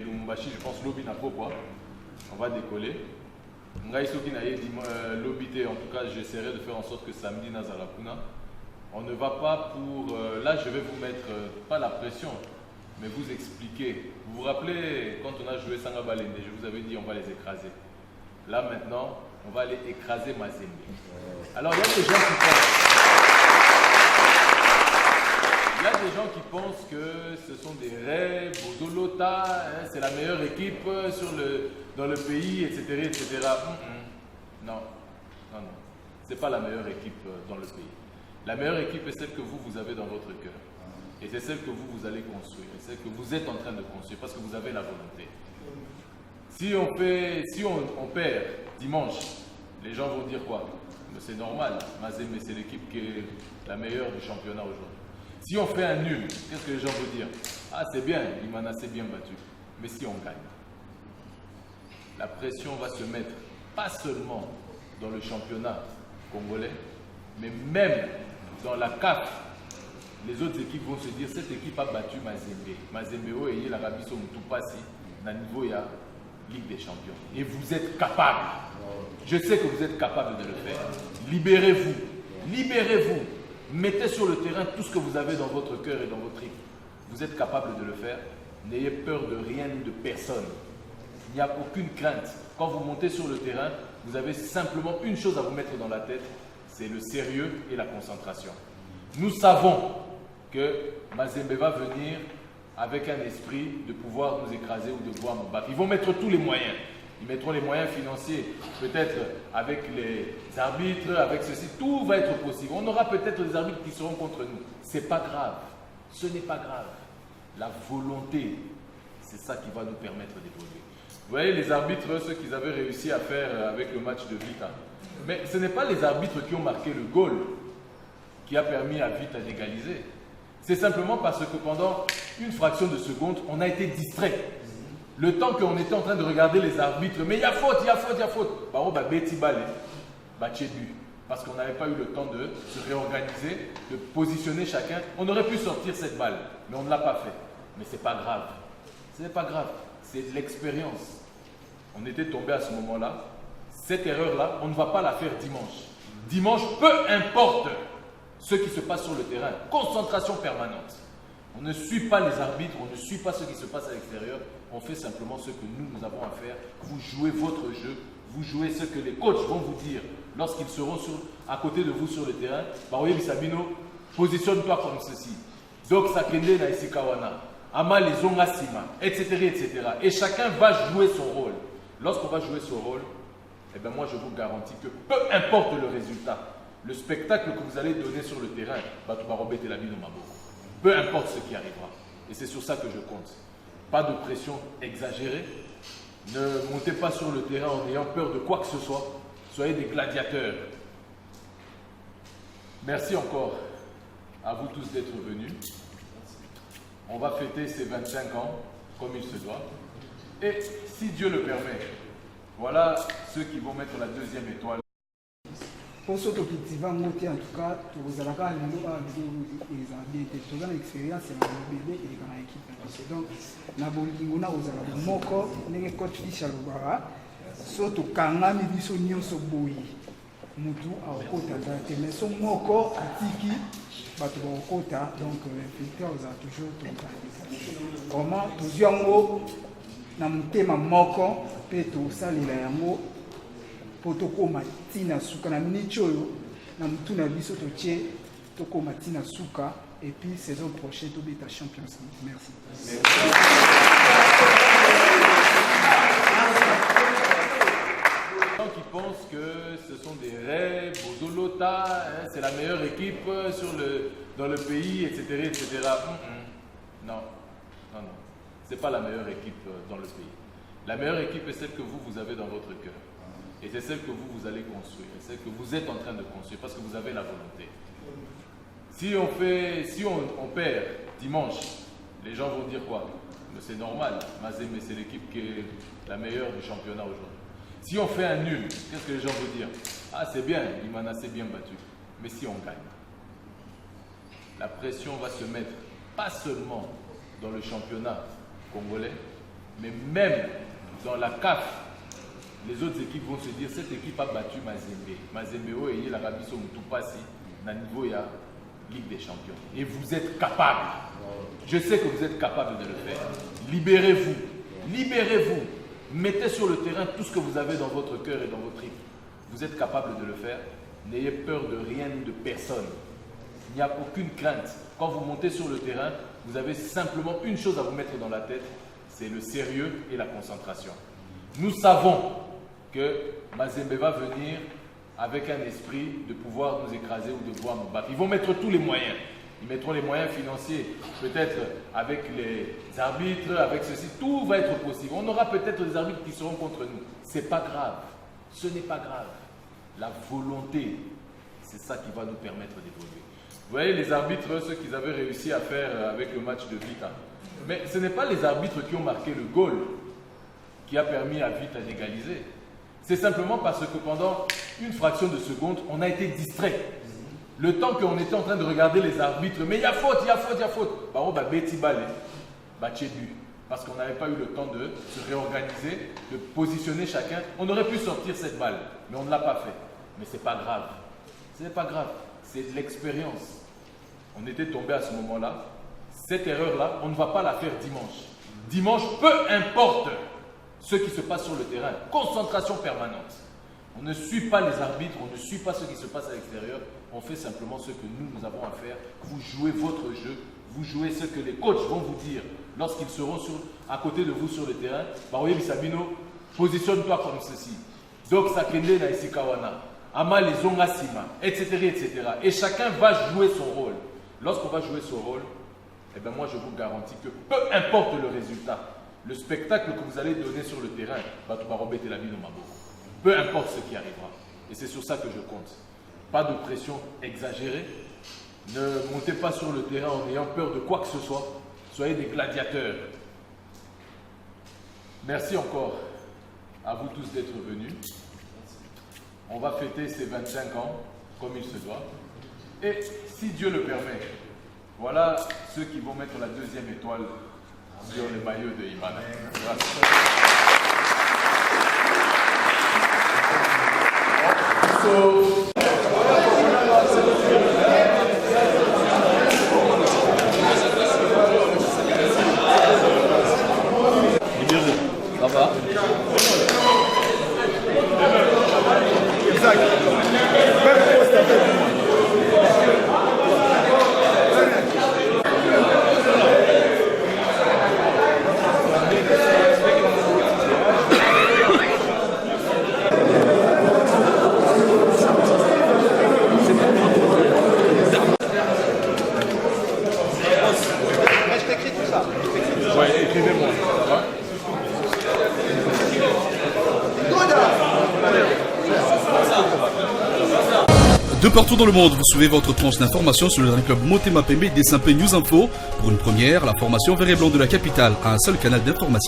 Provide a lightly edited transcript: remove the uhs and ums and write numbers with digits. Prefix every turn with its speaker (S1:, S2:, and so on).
S1: Lumumbashi, je pense lobby n'a pas quoi. On va décoller. Lobby, en tout cas, j'essaierai de faire en sorte que samedi Nazalakuna. On ne va pas pour. Là, je vais vous mettre pas la pression, mais vous expliquer. Vous vous rappelez quand on a joué Sanga Balende, je vous avais dit on va les écraser. Là maintenant, on va aller écraser Mazembe. Alors il y a des gens qui pensent. Il y a des gens qui pensent que ce sont des rêves, Bodolota, hein, c'est la meilleure équipe dans le pays, etc. etc. Non, non, non. Ce n'est pas la meilleure équipe dans le pays. La meilleure équipe est celle que vous avez dans votre cœur. Et c'est celle que vous allez construire. Et celle que vous êtes en train de construire parce que vous avez la volonté. Si on perd dimanche, les gens vont dire quoi? C'est normal, Mazembe c'est l'équipe qui est la meilleure du championnat aujourd'hui. Si on fait un nul, qu'est-ce que les gens vont dire? Ah c'est bien, Imana s'est bien battu. Mais si on gagne, la pression va se mettre pas seulement dans le championnat congolais, mais même dans la CAF. Les autres équipes vont se dire, cette équipe a battu Mazembe. Mazembe et l'Arabie Saoudite passé dans le niveau de la Ligue des Champions. Et vous êtes capable. Je sais que vous êtes capable de le faire. Libérez-vous. Libérez-vous. Mettez sur le terrain tout ce que vous avez dans votre cœur et dans votre équipe. Vous êtes capable de le faire. N'ayez peur de rien ni de personne. Il n'y a aucune crainte. Quand vous montez sur le terrain, vous avez simplement une chose à vous mettre dans la tête, c'est le sérieux et la concentration. Nous savons que Mazembe va venir avec un esprit de pouvoir nous écraser ou de pouvoir nous battre. Ils vont mettre tous les moyens. Ils mettront les moyens financiers, peut-être avec les arbitres, avec ceci. Tout va être possible. On aura peut-être des arbitres qui seront contre nous. Ce n'est pas grave. Ce n'est pas grave. La volonté, c'est ça qui va nous permettre d'évoluer. Vous voyez les arbitres, ceux qu'ils avaient réussi à faire avec le match de Vita. Mais ce n'est pas les arbitres qui ont marqué le goal qui a permis à Vita d'égaliser. C'est simplement parce que pendant une fraction de seconde, on a été distrait. Le temps qu'on était en train de regarder les arbitres, mais il y a faute, il y a faute, il y a faute. Parce qu'on n'avait pas eu le temps de se réorganiser, de positionner chacun. On aurait pu sortir cette balle, mais on ne l'a pas fait. Mais ce n'est pas grave. Ce n'est pas grave. C'est de l'expérience. On était tombé à ce moment-là. Cette erreur-là, on ne va pas la faire dimanche. Dimanche, peu importe ce qui se passe sur le terrain. Concentration permanente. On ne suit pas les arbitres, on ne suit pas ce qui se passe à l'extérieur. On fait simplement ce que nous avons à faire. Vous jouez votre jeu. Vous jouez ce que les coachs vont vous dire lorsqu'ils seront à côté de vous sur le terrain. Baroye Sabino, positionne-toi comme ceci. Donc ça kende na isikawana. Ama les ongasima, etc., etc. Et chacun va jouer son rôle. Lorsqu'on va jouer son rôle, eh bien moi je vous garantis que peu importe le résultat, le spectacle que vous allez donner sur le terrain, peu importe ce qui arrivera. Et c'est sur ça que je compte. Pas de pression exagérée. Ne montez pas sur le terrain en ayant peur de quoi que ce soit. Soyez des gladiateurs. Merci encore à vous tous d'être venus. On va fêter ces 25 ans comme il se doit. Et si Dieu le permet, voilà ceux qui vont mettre la deuxième étoile.
S2: Pour ce qui est en tout cas, vous avez une expérience dans le bébé et dans l'équipe. Donc, nous avons un coach Fischer surtout quand on a mis son nion sur Boui. Nous avons mais son moko atiki, donc Peter a toujours tout. Comment tout yango na mutema moko pe to salila yango potokoma tina suka na miniti oyo na mutu na biso totie tokoma tina suka et puis saison prochaine tobeta Champions League. Merci.
S1: Les gens qui pensent que ce sont des rêves, Bodolota, hein, c'est la meilleure équipe dans le pays, etc. etc. Non, non, non. Ce n'est pas la meilleure équipe dans le pays. La meilleure équipe est celle que vous avez dans votre cœur. Et c'est celle que vous allez construire. Et celle que vous êtes en train de construire parce que vous avez la volonté. Si on perd dimanche, les gens vont dire quoi? C'est normal. Mazembe, c'est l'équipe qui est la meilleure du championnat aujourd'hui. Si on fait un nul, qu'est-ce que les gens vont dire? Ah, c'est bien, Imana s'est bien battu. Mais si on gagne, la pression va se mettre pas seulement dans le championnat congolais, Mais même dans la CAF, les autres équipes vont se dire cette équipe a battu Mazembe. Mazembe et l'Arabie Saoudite passé dans le niveau de la Ligue des Champions. Et vous êtes capable. Je sais que vous êtes capable de le faire. Libérez-vous. Libérez-vous. Mettez sur le terrain tout ce que vous avez dans votre cœur et dans votre tripes. Vous êtes capable de le faire. N'ayez peur de rien ni de personne. Il n'y a aucune crainte. Quand vous montez sur le terrain, vous avez simplement une chose à vous mettre dans la tête, c'est le sérieux et la concentration. Nous savons que Mazembe va venir avec un esprit de pouvoir nous écraser ou de pouvoir nous battre. Ils vont mettre tous les moyens. Ils mettront les moyens financiers, peut-être avec les arbitres, avec ceci. Tout va être possible. On aura peut-être des arbitres qui seront contre nous. Ce n'est pas grave. Ce n'est pas grave. La volonté, c'est ça qui va nous permettre d'évoluer. Vous voyez les arbitres, ce qu'ils avaient réussi à faire avec le match de Vita. Mais ce n'est pas les arbitres qui ont marqué le goal qui a permis à Vita d'égaliser. C'est simplement parce que pendant une fraction de seconde, on a été distrait. Le temps qu'on était en train de regarder les arbitres, mais il y a faute, il y a faute, il y a faute. Bah, on va bêti balé, bah, tchébu. Parce qu'on n'avait pas eu le temps de se réorganiser, de positionner chacun. On aurait pu sortir cette balle, mais on ne l'a pas fait. Mais ce n'est pas grave. Ce n'est pas grave. C'est de l'expérience. On était tombé à ce moment-là. Cette erreur-là, on ne va pas la faire dimanche. Dimanche, peu importe ce qui se passe sur le terrain. Concentration permanente. On ne suit pas les arbitres, on ne suit pas ce qui se passe à l'extérieur. On fait simplement ce que nous avons à faire. Vous jouez votre jeu. Vous jouez ce que les coachs vont vous dire lorsqu'ils seront à côté de vous sur le terrain. Baroye Bisabino, positionne-toi comme ceci. Donc, ça kende na isikawana. Ama les ongasima, etc., etc. Et chacun va jouer son rôle. Lorsqu'on va jouer son rôle, eh bien moi je vous garantis que peu importe le résultat, le spectacle que vous allez donner sur le terrain, peu importe ce qui arrivera. Et c'est sur ça que je compte. Pas de pression exagérée. Ne montez pas sur le terrain en ayant peur de quoi que ce soit. Soyez des gladiateurs. Merci encore à vous tous d'être venus. On va fêter ces 25 ans comme il se doit. Et si Dieu le permet, voilà ceux qui vont mettre la deuxième étoile sur le maillot de Imana.
S3: Ça va?
S1: Ouais, écrivez-moi, ça va?
S4: De partout dans le monde, vous suivez votre tranche d'information sur le club Motema Pembe des Saint-Pé News Info. Pour une première, la formation vert et blanc de la capitale a un seul canal d'information.